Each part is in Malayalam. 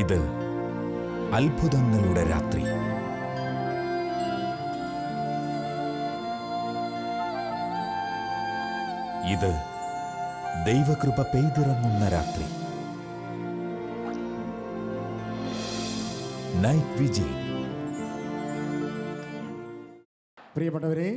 ഇത് അത്ഭുതങ്ങളുടെ രാത്രി. ഇത് ദൈവകൃപ പെയ്തിറങ്ങുന്ന രാത്രി. Night vigil. പ്രിയപ്പെട്ടവരെ,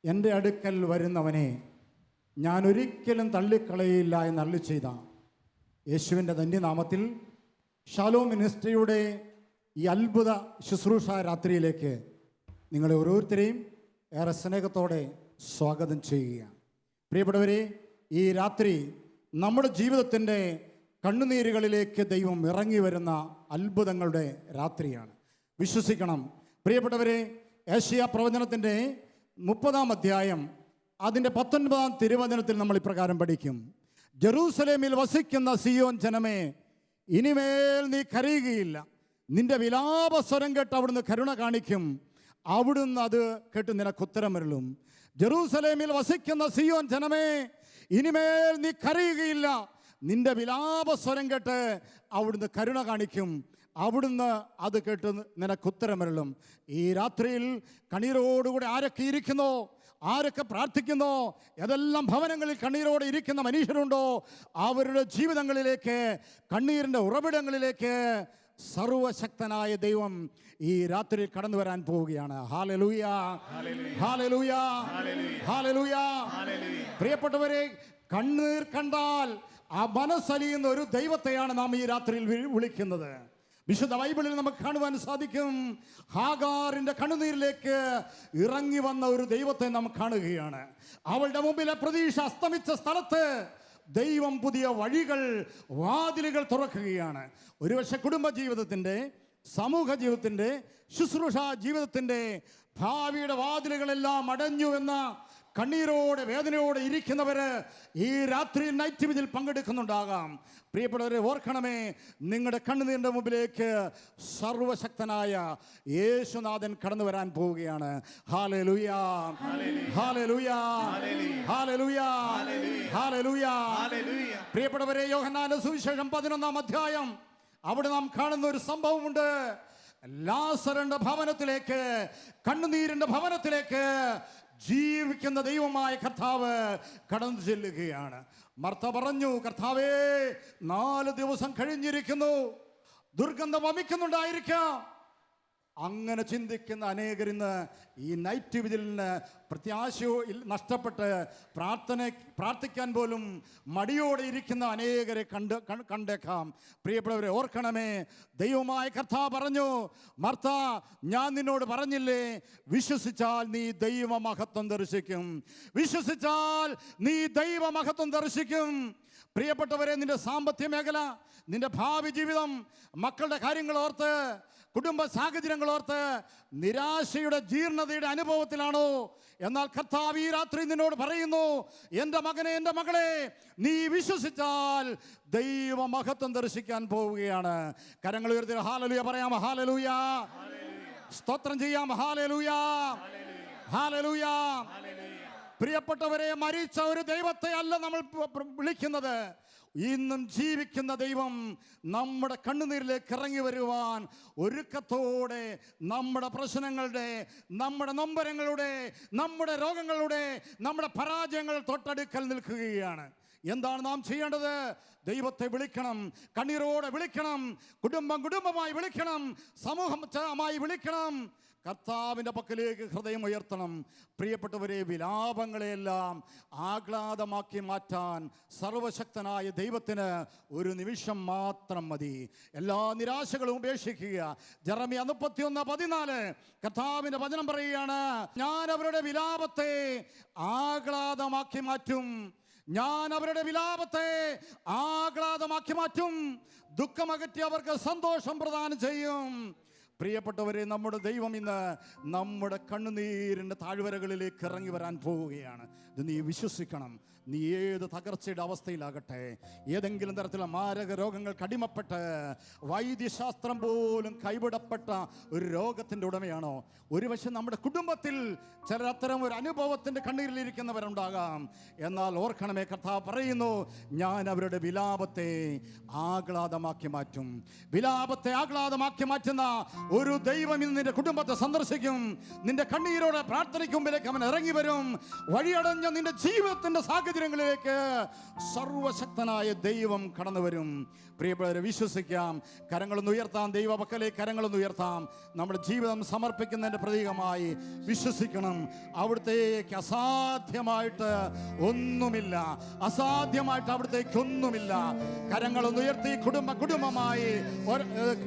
എൻ്റെ അടുക്കൽ വരുന്നവനെ ഞാൻ ഒരിക്കലും തള്ളിക്കളയില്ല എന്ന് അരുളി ചെയ്ത യേശുവിൻ്റെ ധന്യനാമത്തിൽ ഷാലോം മിനിസ്ട്രിയുടെ ഈ അത്ഭുത ശുശ്രൂഷ രാത്രിയിലേക്ക് നിങ്ങളെ ഓരോരുത്തരെയും ഏറെ സ്നേഹത്തോടെ സ്വാഗതം ചെയ്യുകയാണ്. പ്രിയപ്പെട്ടവരെ, ഈ രാത്രി നമ്മുടെ ജീവിതത്തിൻ്റെ കണ്ണുനീരുകളിലേക്ക് ദൈവം ഇറങ്ങി വരുന്ന അത്ഭുതങ്ങളുടെ രാത്രിയാണ്. വിശ്വസിക്കണം. പ്രിയപ്പെട്ടവരെ, ഏശയ്യാ പ്രവചനത്തിൻ്റെ 30-ാം അധ്യായം അതിൻ്റെ 19-ാം തിരുവചനത്തിൽ നമ്മൾ ഇപ്രകാരം പഠിക്കും: ജെറൂസലേമിൽ വസിക്കുന്ന സിയോൻ ജനമേ, ഇനിമേൽ നീ കരയുകയില്ല. നിന്റെ വിലാപസ്വരം കേട്ട് അവിടുന്ന് കരുണ കാണിക്കും. അവിടുന്ന് അത് കേട്ട് നിനക്ക് ഉത്തരമരുളും. ജെറൂസലേമിൽ വസിക്കുന്ന സിയോൻ ജനമേ, ഇനിമേൽ നീ കരയുകയില്ല. നിന്റെ വിലാപസ്വരം കേട്ട് അവിടുന്ന് കരുണ കാണിക്കും. അവിടുന്ന് അത് കേട്ട് നിനക്ക് ഉത്തരമരുളും. ഈ രാത്രിയിൽ കണ്ണീരോടുകൂടി ആരൊക്കെ ഇരിക്കുന്നോ, ആരൊക്കെ പ്രാർത്ഥിക്കുന്നോ, ഏതെല്ലാം ഭവനങ്ങളിൽ കണ്ണീരോടെ ഇരിക്കുന്ന മനുഷ്യരുണ്ടോ, അവരുടെ ജീവിതങ്ങളിലേക്ക്, കണ്ണീരിൻ്റെ ഉറവിടങ്ങളിലേക്ക് സർവശക്തനായ ദൈവം ഈ രാത്രി കടന്നു വരാൻ പോവുകയാണ്. Hallelujah, hallelujah, hallelujah. പ്രിയപ്പെട്ടവരെ, കണ്ണീർ കണ്ടാൽ ആ മനസ്സലിയുന്ന ഒരു ദൈവത്തെയാണ് നാം ഈ രാത്രിയിൽ വിളിക്കുന്നത്. വിശുദ്ധ ബൈബിളിൽ നമുക്ക് കാണുവാൻ സാധിക്കും, ഹാഗാറിൻ്റെ കണ്ണുനീരിലേക്ക് ഇറങ്ങി വന്ന ഒരു ദൈവത്തെ നാം കാണുകയാണ്. അവളുടെ മുമ്പിലെ പ്രതീക്ഷ അസ്തമിച്ച സ്ഥലത്ത് ദൈവം പുതിയ വഴികൾ, വാതിലുകൾ തുറക്കുകയാണ്. ഒരുപക്ഷെ കുടുംബജീവിതത്തിൻ്റെ, സമൂഹ ജീവിതത്തിൻ്റെ, ശുശ്രൂഷ ജീവിതത്തിൻ്റെ ഭാവിയുടെ വാതിലുകളെല്ലാം അടഞ്ഞു എന്ന കണ്ണീരോടെ, വേദനയോടെ ഇരിക്കുന്നവർ ഈ രാത്രി നൈറ്റ് വിജിൽ പങ്കെടുക്കുന്നുണ്ടാകാം. പ്രിയപ്പെട്ടവരെ, ഓർക്കണമേ, നിങ്ങളുടെ കണ്ണുനീരിൻ്റെ മുമ്പിലേക്ക് സർവശക്തനായ യേശുനാഥൻ കടന്നു വരാൻ പോവുകയാണ്. Hallelujah, hallelujah, hallelujah, hallelujah. പ്രിയപ്പെട്ടവരെ, യോഹന്നാന്റെ സുവിശേഷം 11-ാം അധ്യായം, അവിടെ നാം കാണുന്ന ഒരു സംഭവമുണ്ട്. ലാസറിന്റെ ഭവനത്തിലേക്ക്, കണ്ണുനീരിന്റെ ഭവനത്തിലേക്ക് ജീവിക്കുന്ന ദൈവമായ കർത്താവ് കടന്നു ചെല്ലുകയാണ്. മർത്ത പറഞ്ഞു, കർത്താവേ, 4 ദിവസം കഴിഞ്ഞിരിക്കുന്നു, ദുർഗന്ധം വമിക്കുന്നുണ്ടായിരിക്കാം. അങ്ങനെ ചിന്തിക്കുന്ന അനേകർ ഇന്ന് ഈ നൈറ്റ് വിജിലിന് പ്രത്യാശയോ നഷ്ടപ്പെട്ട് പ്രാർത്ഥിക്കാൻ പോലും മടിയോടെ ഇരിക്കുന്ന അനേകരെ കണ്ടേക്കാം. പ്രിയപ്പെട്ടവരെ, ഓർക്കണമേ, ദൈവമായ കർത്താവ് പറഞ്ഞു, മർത്ത, ഞാൻ നിന്നോട് പറഞ്ഞില്ലേ, വിശ്വസിച്ചാൽ നീ ദൈവമഹത്വം ദർശിക്കും. വിശ്വസിച്ചാൽ നീ ദൈവമഹത്വം ദർശിക്കും. പ്രിയപ്പെട്ടവരെ, നിന്റെ സാമ്പത്തിക മേഖല, നിന്റെ ഭാവി ജീവിതം, മക്കളുടെ കാര്യങ്ങൾ ഓർത്ത്, കുടുംബ സാഹചര്യങ്ങൾ ഓർത്ത് നിരാശയുടെ, ജീർണതയുടെ അനുഭവത്തിലാണോ? എന്നാൽ കർത്താവ് ഈ രാത്രി നിന്നോട് പറയുന്നു, എൻ്റെ മകനെ, എൻ്റെ മകളെ, നീ വിശ്വസിച്ചാൽ ദൈവമഹത്വം ദർശിക്കാൻ പോവുകയാണ്. കരങ്ങൾ ഉയർത്തി ഹല്ലേലൂയ പറയാം. ഹല്ലേലൂയ, സ്തോത്രം ചെയ്യാം. Hallelujah, hallelujah. പ്രിയപ്പെട്ടവരെ, മരിച്ച ഒരു ദൈവത്തെ അല്ല നമ്മൾ വിളിക്കുന്നത്. ഇന്നും ജീവിക്കുന്ന ദൈവം നമ്മുടെ കണ്ണുനീരിലേക്ക് ഇറങ്ങി വരുവാൻ ഒരുക്കത്തോടെ നമ്മുടെ പ്രശ്നങ്ങളുടെ, നമ്മുടെ നൊമ്പരങ്ങളുടെ, നമ്മുടെ രോഗങ്ങളുടെ, നമ്മുടെ പരാജയങ്ങൾ തൊട്ടടുക്കൽ നിൽക്കുകയാണ്. എന്താണ് നാം ചെയ്യേണ്ടത്? ദൈവത്തെ വിളിക്കണം, കണ്ണീരോടെ വിളിക്കണം, കുടുംബമായി വിളിക്കണം, സമൂഹമായി വിളിക്കണം, കർത്താവിൻ്റെ പക്കലേക്ക് ഹൃദയം ഉയർത്തണം. പ്രിയപ്പെട്ടവരെ, വിലാപങ്ങളെയെല്ലാം ആഹ്ലാദമാക്കി മാറ്റാൻ സർവശക്തനായ ദൈവത്തിന് ഒരു നിമിഷം മാത്രം മതി. എല്ലാ നിരാശകളും ഉപേക്ഷിക്കുക. ജെറമ്യാ 31:14 കർത്താവിൻ്റെ വചനം പറയുകയാണ്, ഞാൻ അവരുടെ വിലാപത്തെ ആഹ്ലാദമാക്കി മാറ്റും. ഞാൻ അവരുടെ വിലാപത്തെ ആഹ്ലാദമാക്കി മാറ്റും. ദുഃഖമകറ്റി അവർക്ക് സന്തോഷം പ്രദാനം ചെയ്യും. പ്രിയപ്പെട്ടവരെ, നമ്മുടെ ദൈവം ഇന്ന് നമ്മുടെ കണ്ണുനീരിൻ്റെ താഴ്വരകളിലേക്ക് ഇറങ്ങി വരാൻ പോവുകയാണ്. ഇത് നീ വിശ്വസിക്കണം. നീ ഏത് തകർച്ചയുടെ അവസ്ഥയിലാകട്ടെ, ഏതെങ്കിലും തരത്തിലുള്ള മാരക രോഗങ്ങൾക്ക് അടിമപ്പെട്ട് വൈദ്യശാസ്ത്രം പോലും കൈവിടപ്പെട്ട ഒരു രോഗത്തിൻ്റെ ഉടമയാണോ? ഒരുപക്ഷെ നമ്മുടെ കുടുംബത്തിൽ ചില അത്തരം ഒരു അനുഭവത്തിൻ്റെ കണ്ണീരിലിരിക്കുന്നവരുണ്ടാകാം. എന്നാൽ ഓർക്കണമേ, കർത്താവ് പറയുന്നു, ഞാൻ അവരുടെ വിലാപത്തെ ആഹ്ലാദമാക്കി മാറ്റും. വിലാപത്തെ ആഹ്ലാദമാക്കി മാറ്റുന്ന ഒരു ദൈവം ഇന്ന് നിന്റെ കുടുംബത്തെ സന്ദർശിക്കും. നിന്റെ കണ്ണീരോടെ പ്രാർത്ഥനയ്ക്ക് മുമ്പിലേക്ക് അവൻ ഇറങ്ങി വരും. വഴിയടഞ്ഞ നിന്റെ ജീവിതത്തിന്റെ സാഹചര്യങ്ങളിലേക്ക് സർവശക്തനായ ദൈവം കടന്നു വരും. പ്രിയപ്പെട്ടവരെ, വിശ്വസിക്കാം. കരങ്ങളൊന്ന് ഉയർത്താം, ദൈവ പക്കലേക്ക് കരങ്ങളൊന്ന് ഉയർത്താം. നമ്മുടെ ജീവിതം സമർപ്പിക്കുന്നതിൻ്റെ പ്രതീകമായി വിശ്വസിക്കണം. അവിടുത്തേക്ക് അസാധ്യമായിട്ട് ഒന്നുമില്ല, അസാധ്യമായിട്ട് അവിടുത്തേക്ക് ഒന്നുമില്ല. കരങ്ങളൊന്ന് ഉയർത്തി കുടുംബമായി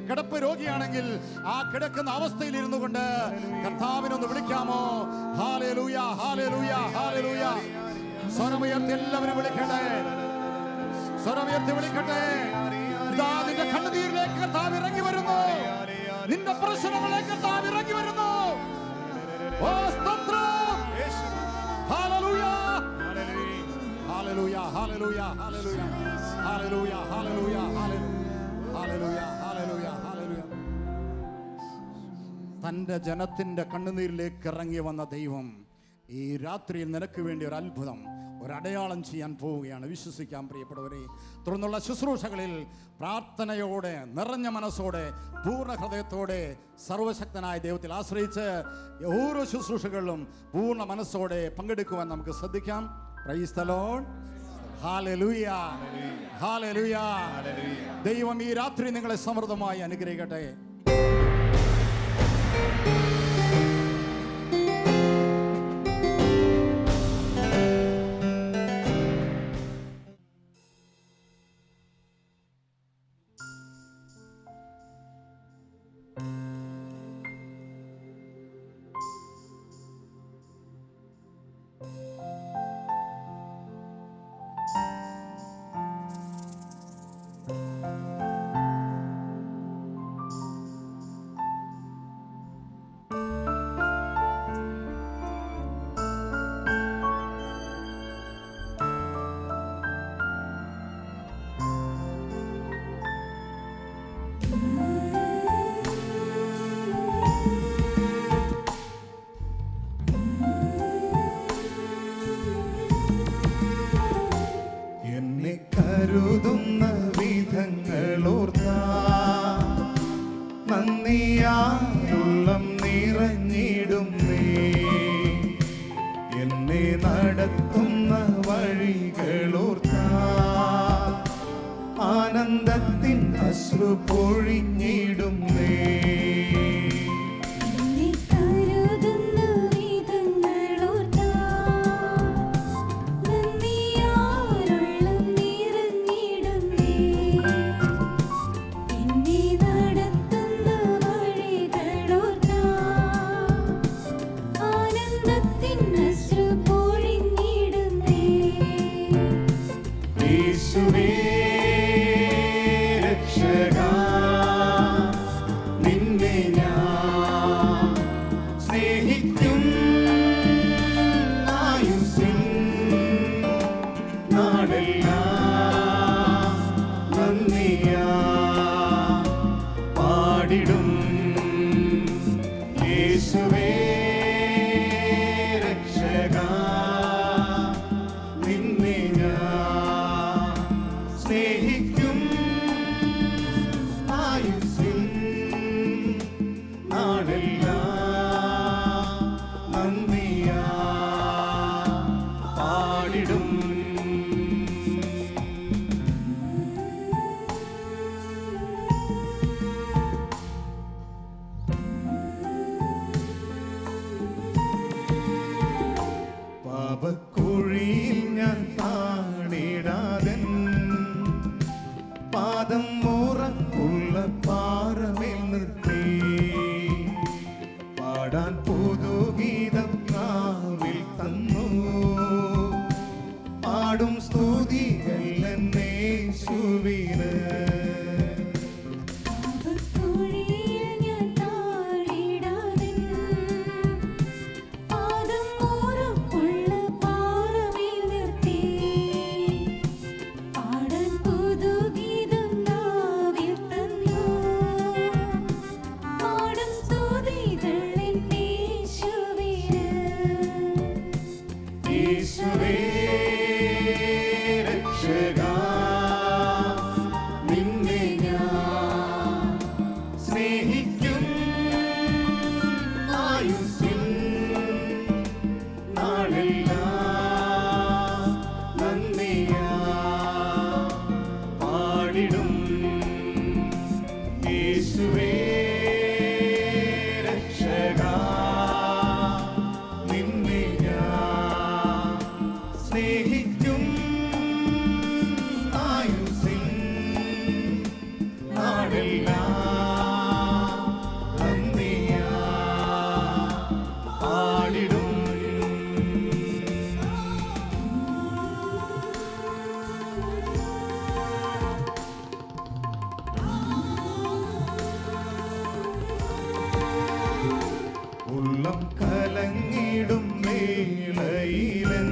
കിടപ്പ് രോഗിയാണെങ്കിൽ ആ കിടക്കുന്ന അവസ്ഥയിൽ ഇരുന്നു കൊണ്ട് കർത്താവിനൊന്ന് വിളിക്കാമോ? Hallelujah, hallelujah, hallelujah. സ്വരമുയർത്തി എല്ലാവരും വിളിക്കട്ടെ, സ്വരമുയർത്തി വിളിക്കട്ടെ. ഇതാ നിന്റെ കണ്ണുനീരിലേക്ക് കർത്താവ് ഇറങ്ങി വരുന്നു. നിന്റെ പ്രശ്നങ്ങളിലേക്ക് കർത്താവ് ഇറങ്ങി വരുന്നു. ഓ സ്തോത്രം, hallelujah, hallelujah, hallelujah, hallelujah, hallelujah, hallelujah, hallelujah, hallelujah, hallelujah. തൻ്റെ ജനത്തിൻ്റെ കണ്ണുനീരിലേക്ക് ഇറങ്ങി വന്ന ദൈവം ഈ രാത്രിയിൽ നിനക്ക് വേണ്ടി ഒരു അത്ഭുതം, ഒരു അടയാളം ചെയ്യാൻ പോവുകയാണ്. വിശ്വസിക്കാൻ പ്രിയപ്പെട്ടവരെ. തുടർന്നുള്ള ശുശ്രൂഷകളിൽ പ്രാർത്ഥനയോടെ, നിറഞ്ഞ മനസ്സോടെ, പൂർണ്ണ ഹൃദയത്തോടെ സർവശക്തനായ ദൈവത്തിൽ ആശ്രയിച്ച് ഓരോ ശുശ്രൂഷകളിലും പൂർണ്ണ മനസ്സോടെ പങ്കെടുക്കുവാൻ നമുക്ക് ശ്രദ്ധിക്കാം. Praise the Lord. Hallelujah, hallelujah. ദൈവം ഈ രാത്രി നിങ്ങളെ സമൃദ്ധമായി അനുഗ്രഹിക്കട്ടെ. കരുതുന്ന വിധങ്ങളോർത്ത നന്ദിയാലുള്ളം നിറഞ്ഞിടുന്നേ. എന്നെ നടത്തുന്ന വഴികളോർത്ത ആനന്ദത്തിൻ അശ്രു പൊഴിഞ്ഞിടുന്നേ. പാപക്കുഴിയിൽ ഞാൻ താണിടാതൻ പാദം ഉറപ്പുള്ള പാറമേൽ നിർത്തി പാടാൻ പുതുഗീതം നാവിൽ തന്നു. പാടും സ്തുതികൾ എന്നേശുവിന്. പാപക്കുഴിയിൽ ഞാൻ ഉള്ളം കലങ്ങിടും വേളയിലൻ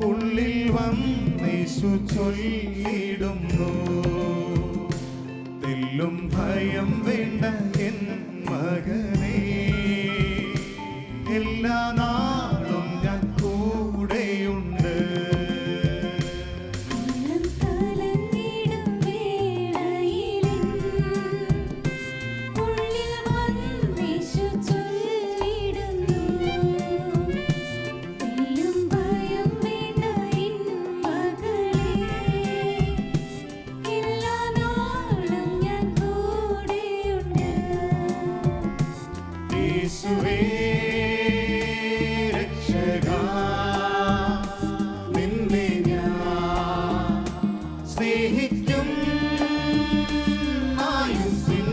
ഉള്ളിൽ വന്നേശു ചൊല്ലിടുന്നു, തെല്ലും ഭയം വേണ്ട എൻ മകനേ, എല്ലാ നാളും ഞാൻ കൂടെയുണ്ട്. ഉള്ളം കലങ്ങിടും വേളയിലെൻ ഉള്ളിൽ വന്നേശു ചൊല്ലിടുന്നു, തെല്ലും ഭയം വേണ്ട എൻ മകളേ, എല്ലാ നാളും ഞാൻ കൂടെയുണ്ട്. യേശുവേ രക്ഷകാ, നിന്നെ ഞാൻ സ്നേഹിക്കും ആയുസ്സിൻ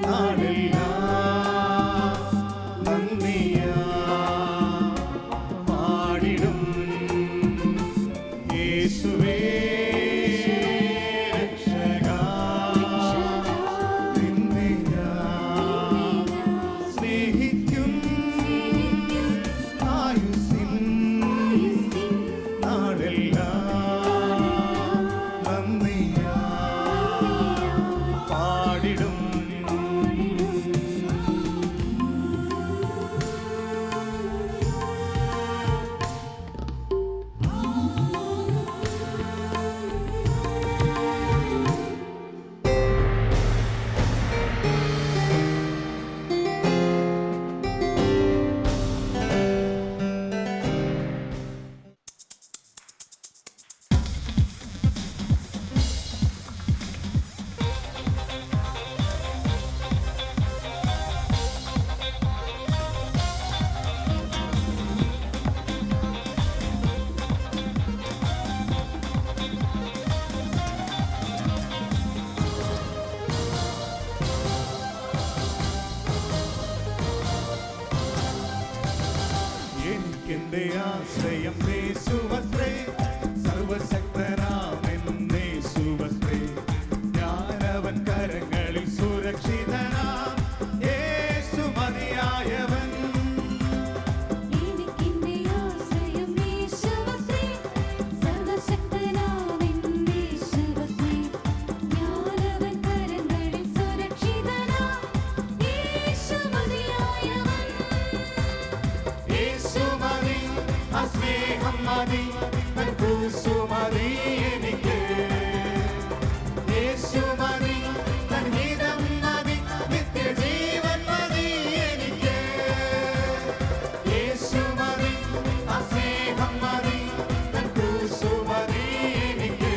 നാളെല്ലാം നന്ദിയാൽ പാടിടും. യേശുവേ രക്ഷകാ, നിന്നെ ഞാൻ സ്നേഹിക്കും ആയുസ്സിൻ നാളെല്ലാം നന്ദിയാൽ പാടിടും. എനിക്കെന്റെ ആശ്രയം യേശുവത്രേ, സർവശക്തനാമെൻ യേശുവത്രേ, ഞാനവൻ കരങ്ങളിൽ സുരക്ഷിതനാം, യേശു മതിയായവൻ. എനിക്കെന്റെ ആശ്രയം യേശുവത്രേ, സർവശക്തനാമെൻ യേശുവത്രേ, ഞാനവൻ കരങ്ങളിൽ സുരക്ഷിതനാം, യേശു മതിയായവൻ. യേശു മതി, ആ സ്നേഹം മതി, തൻ ക്രൂശു മതി എനിക്ക്. യേശു മതി, തൻ ഹിതം മതി, നിത്യജീവൻ മതി എനിക്ക്. യേശു മതി, ആ സ്നേഹം മതി, തൻ ക്രൂശു മതി എനിക്ക്.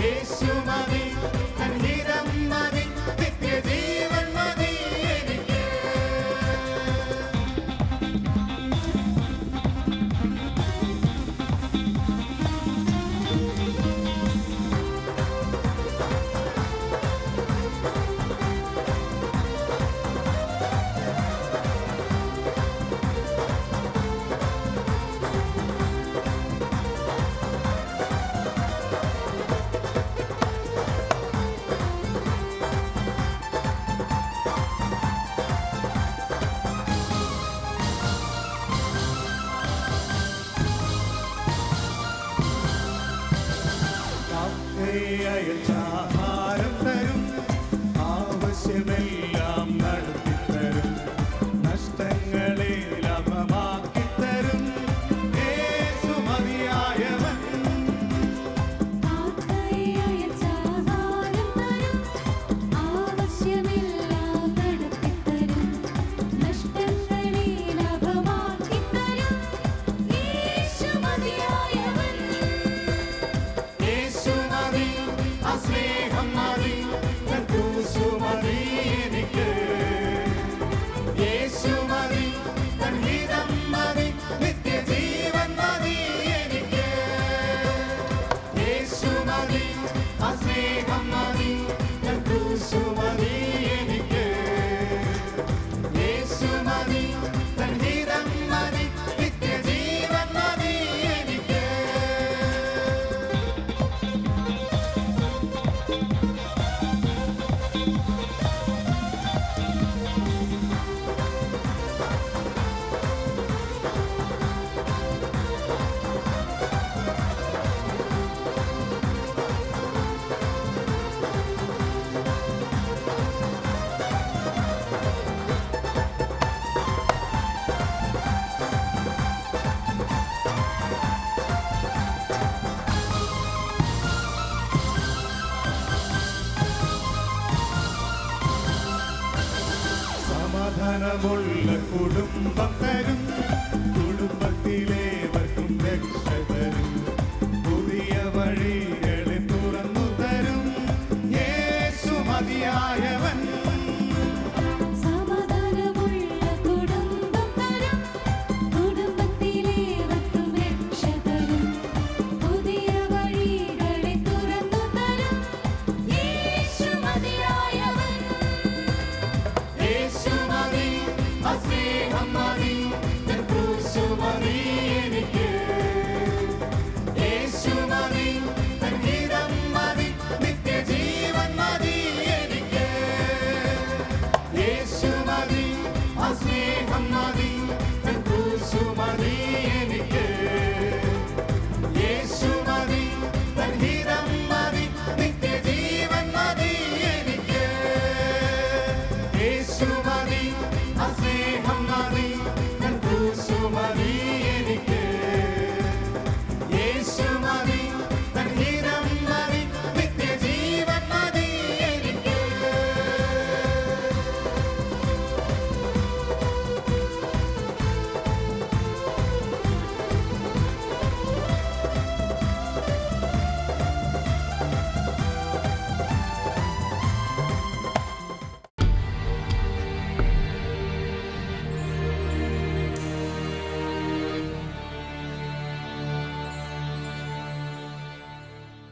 യേശു മതി, തൻ ഹിതം മതി, നിത്യജീവൻ മതി എനിക്ക്. സമാധാനമുള്ള കുടുംബം തരും കുടുംബത്തിലെ